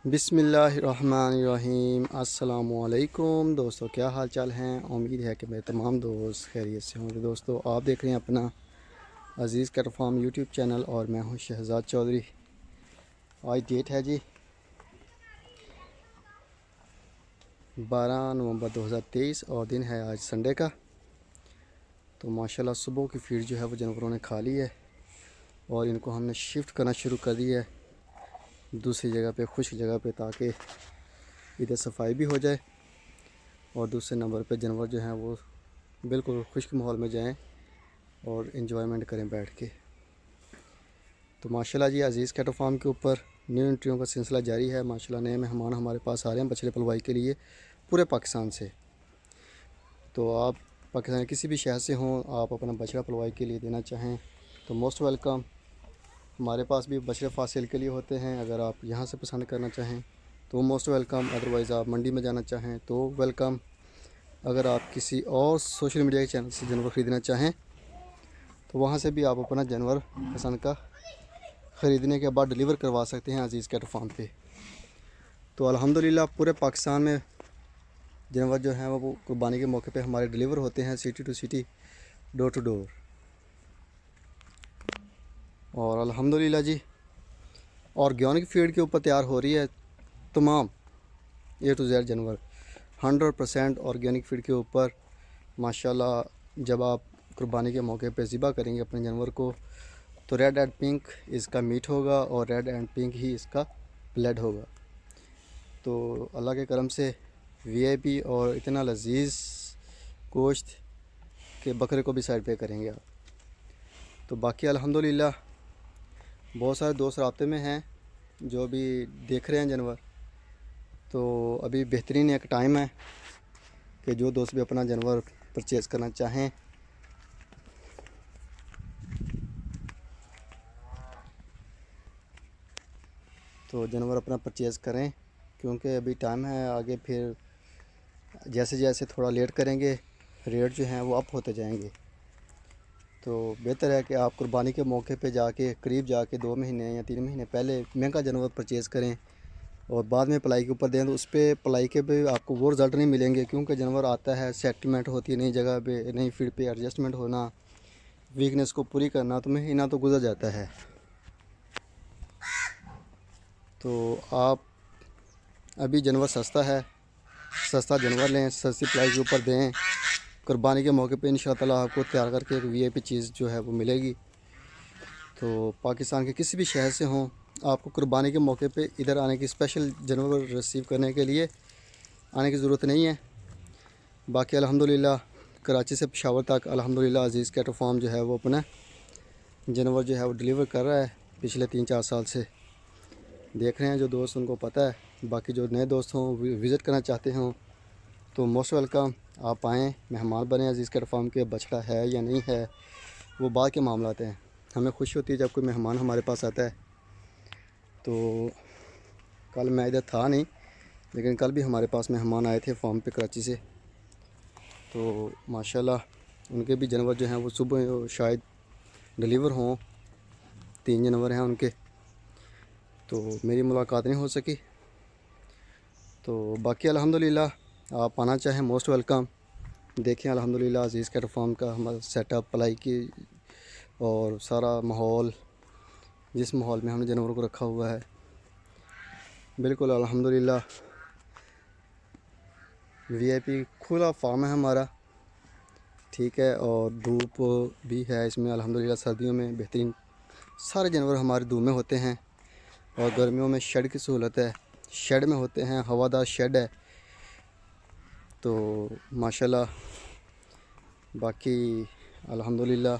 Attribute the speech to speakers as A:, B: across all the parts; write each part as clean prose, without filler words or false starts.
A: बिस्मिल्लाहिर्रहमानिर्रहीम। अस्सलामुअलैकुम दोस्तों, क्या हाल चाल हैं। उम्मीद है कि मेरे तमाम दोस्त खैरियत से होंगे। दोस्तों, आप देख रहे हैं अपना अज़ीज़ कैटल फार्म यूट्यूब चैनल और मैं हूं शहजाद चौधरी। आज डेट है जी 12 नवंबर 2023 और दिन है आज संडे का। तो माशाल्लाह सुबह की फीड जो है वो जानवरों ने खा ली है और इनको हमने शिफ्ट करना शुरू कर दिया है दूसरी जगह पे, खुश्क जगह पे, ताकि इधर सफाई भी हो जाए और दूसरे नंबर पे जानवर जो हैं वो बिल्कुल खुश्क माहौल में जाएं और इन्जॉयमेंट करें बैठ के। तो माशाल्लाह जी अज़ीज़ कैटल फार्म के ऊपर न्यू एंट्रियों का सिलसिला जारी है। माशाल्लाह नए मेहमान हमारे पास आ रहे हैं बछड़े पलवाई के लिए पूरे पाकिस्तान से। तो आप पाकिस्तान किसी भी शहर से हों, आप अपना बछड़ा पलवाई के लिए देना चाहें तो मोस्ट वेलकम। हमारे पास भी बछड़े फासिल के लिए होते हैं, अगर आप यहाँ से पसंद करना चाहें तो मोस्ट वेलकम। अदरवाइज़ आप मंडी में जाना चाहें तो वेलकम। अगर आप किसी और सोशल मीडिया के चैनल से जानवर ख़रीदना चाहें तो वहाँ से भी आप अपना जानवर पसंद का ख़रीदने के बाद डिलीवर करवा सकते हैं अज़ीज़ कैटल फार्म पे। तो अल्हम्दुलिल्लाह पूरे पाकिस्तान में जानवर जो हैं वो कुर्बानी के मौके पे हमारे डिलीवर होते हैं, city to city, door to door. और अल्हम्दुलिल्लाह जी ऑर्गेनिक फीड के ऊपर तैयार हो रही है तमाम A to Z जानवर 100% ऑर्गेनिक फीड के ऊपर। माशाल्लाह जब आप कुर्बानी के मौके पे ज़िबा करेंगे अपने जानवर को तो रेड एंड पिंक इसका मीट होगा और रेड एंड पिंक ही इसका ब्लड होगा। तो अल्लाह के करम से VIP और इतना लजीज गोश्त के बकरे को भी साइड पे करेंगे आप। तो बाकी अल्हम्दुलिल्लाह बहुत सारे दोस्त राब्ते में हैं जो भी देख रहे हैं जानवर। तो अभी बेहतरीन एक टाइम है कि जो दोस्त भी अपना जानवर परचेज़ करना चाहें तो जानवर अपना परचेज़ करें, क्योंकि अभी टाइम है। आगे फिर जैसे जैसे थोड़ा लेट करेंगे रेट जो हैं वो अप होते जाएंगे। तो बेहतर है कि आप कुर्बानी के मौके पे जाके करीब जाके 2 महीने या 3 महीने पहले महंगा जानवर परचेज़ करें और बाद में पलाई के ऊपर दें तो उस पर पलाई के पे आपको वो रिज़ल्ट नहीं मिलेंगे, क्योंकि जानवर आता है, सेटलमेंट होती है नई जगह पे, नई फीड पे एडजस्टमेंट होना, वीकनेस को पूरी करना, तो महीना तो गुजर जाता है। तो आप अभी जानवर सस्ता है, सस्ता जानवर लें, सस्ती प्राइस के ऊपर दें। कुर्बानी के मौके पे इंशाअल्लाह आपको तैयार करके एक VIP चीज़ जो है वो मिलेगी। तो पाकिस्तान के किसी भी शहर से हों, आपको कुर्बानी के मौके पे इधर आने की, स्पेशल जानवर रिसीव करने के लिए आने की ज़रूरत नहीं है। बाकी अल्हम्दुलिल्लाह कराची से पेशावर तक अल्हम्दुलिल्लाह अज़ीज़ कैटल फार्म जो है वो अपना जानवर जो है वो डिलीवर कर रहा है पिछले 3-4 साल से। देख रहे हैं जो दोस्त उनको पता है। बाकी जो नए दोस्त हों विज़िट करना चाहते हों तो मोस्ट वेलकम, आप आएँ, मेहमान बने। अज़ीज़ कैटल फार्म के बछड़ा है या नहीं है वो बाद के मामलात हैं। हमें खुशी होती है जब कोई मेहमान हमारे पास आता है। तो कल मैं इधर था नहीं, लेकिन कल भी हमारे पास मेहमान आए थे फार्म पे कराची से। तो माशाल्लाह उनके भी जानवर जो हैं वो सुबह शायद डिलीवर हों, 3 जानवर हैं उनके। तो मेरी मुलाकात नहीं हो सकी। तो बाकी अल्हम्दुलिल्लाह आप आना चाहें मोस्ट वेलकम। देखें अल्हम्दुलिल्लाह अज़ीज़ कैटल फार्म का हमारा सेटअप, पलाई की और सारा माहौल, जिस माहौल में हमने जानवरों को रखा हुआ है, बिल्कुल अल्हम्दुलिल्लाह VIP खुला फार्म है हमारा, ठीक है। और धूप भी है इसमें अल्हम्दुलिल्लाह। सर्दियों में बेहतरीन सारे जानवर हमारे धूप में होते हैं और गर्मियों में शेड की सहूलत है, शेड में होते हैं, हवादार शेड है। तो माशाल्लाह बाकी अल्हम्दुलिल्लाह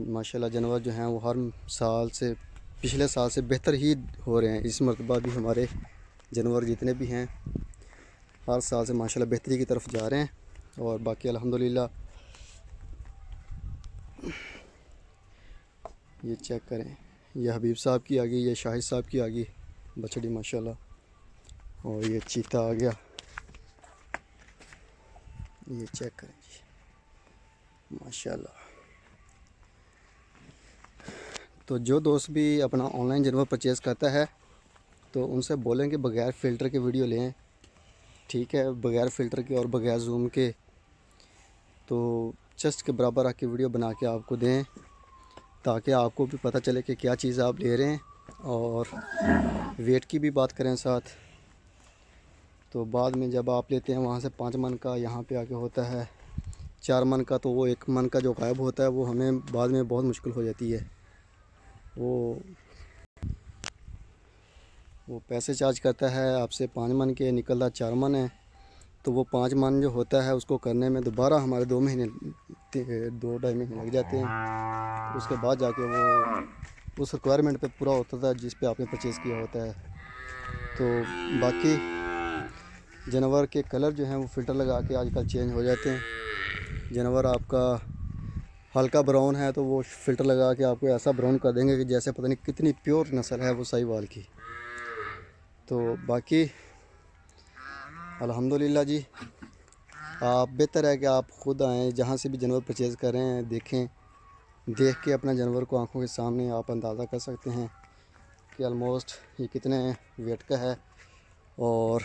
A: माशाल्लाह जानवर जो हैं वो हर साल से, पिछले साल से बेहतर ही हो रहे हैं। इस मरतबा भी हमारे जानवर जितने भी हैं हर साल से माशाल्लाह बेहतरी की तरफ जा रहे हैं। और बाकी अल्हम्दुलिल्लाह ये चेक करें, ये हबीब साहब की आ गई, ये शाहिद साहब की आ गई बछड़ी माशाल्लाह। और ये चीता आ गया, ये चेक करें जी माशाल्लाह। तो जो दोस्त भी अपना ऑनलाइन जानवर परचेज़ करता है तो उनसे बोलें कि बग़ैर फ़िल्टर के वीडियो लें, ठीक है, बग़ैर फ़िल्टर के और बग़ैर जूम के, तो चेस्ट के बराबर आके वीडियो बना के आपको दें, ताकि आपको भी पता चले कि क्या चीज़ आप ले रहे हैं। और वेट की भी बात करें साथ, तो बाद में जब आप लेते हैं वहाँ से 5 मन का यहाँ पे आके होता है 4 मन का, तो वो 1 मन का जो गायब होता है वो हमें बाद में बहुत मुश्किल हो जाती है। वो पैसे चार्ज करता है आपसे 5 मन के, निकलता 4 मन है। तो वो 5 मन जो होता है उसको करने में दोबारा हमारे 2 महीने 2-2.5 महीने लग जाते हैं। तो उसके बाद जाके वो उस रिक्वायरमेंट पे पूरा होता था जिस पे आपने परचेज़ किया होता है। तो बाकी जानवर के कलर जो हैं वो फ़िल्टर लगा के आजकल चेंज हो जाते हैं। जानवर आपका हल्का ब्राउन है तो वो फ़िल्टर लगा के आपको ऐसा ब्राउन कर देंगे कि जैसे पता नहीं कितनी प्योर नस्ल है वो साहिवाल की। तो बाकी अल्हम्दुलिल्लाह जी, आप बेहतर है कि आप ख़ुद आएँ, जहाँ से भी जानवर परचेज़ करें, देखें, देख के अपना जानवर को आंखों के सामने आप अंदाज़ा कर सकते हैं कि ऑलमोस्ट ये कितने वेट का है और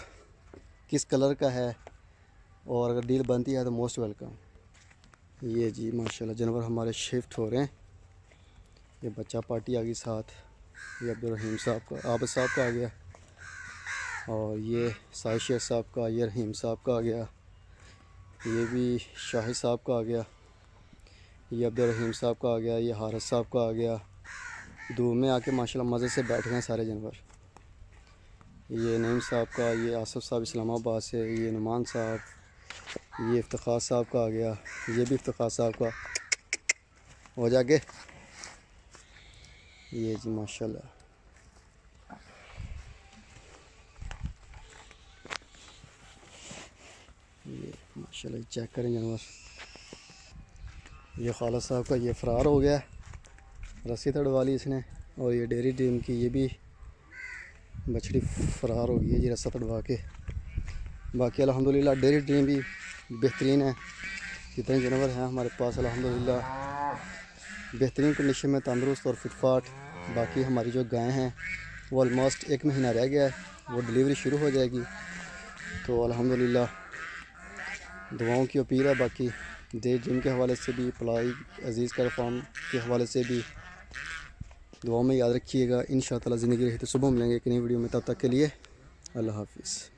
A: किस कलर का है। और अगर डील बनती है तो मोस्ट वेलकम। ये जी माशाल्लाह जानवर हमारे शिफ्ट हो रहे हैं। ये बच्चा पार्टी आ गई साथ, ये अब्दुल साहब का, आबिद साहब का आ गया, और ये साहिद शेख साहब का, ये रहीम साहब का आ गया, ये भी शाहिद साहब का आ गया, ये अब्दुल साहब का आ गया, ये हारिस साहब का आ गया। धूप में आके माशाल्लाह मज़े से बैठ गए सारे जानवर। ये नईम साहब का, ये आसिफ साहब इस्लामाबाद से, ये नुमान साहब, ये इफ्तिखार साहब का आ गया, ये भी इफ्तिखार साहब का हो जाके। ये जी माशाल्लाह, ये माशाल्लाह चेक करें जानवर। ये खालिद साहब का, ये फ़रार हो गया, रस्सी तड़वा ली इसने। और ये डेयरी ड्रीम की ये भी बछड़ी फ़रार हो गई है जी रस्सा तड़वा के। बाकी अल्हम्दुलिल्लाह डेयरी ड्रीम भी बेहतरीन है। जितने जानवर हैं हमारे पास अल्हम्दुलिल्लाह बेहतरीन कंडीशन में, तंदुरुस्त और फिटफाट। बाकी हमारी जो गायें हैं वो ऑलमोस्ट 1 महीना रह गया है, वो डिलीवरी शुरू हो जाएगी। तो अल्हम्दुलिल्लाह दुआओं की अपील है। बाकी डेयरी ड्रीम के हवाले से भी, पलाई अजीज़ का फार्म के हवाले से भी दुआओं में याद रखिएगा। इंशाअल्लाह ज़िंदगी रही तो सुबह मिलेंगे एक नई वीडियो में, तब तक के लिए अल्लाह हाफ़िज़।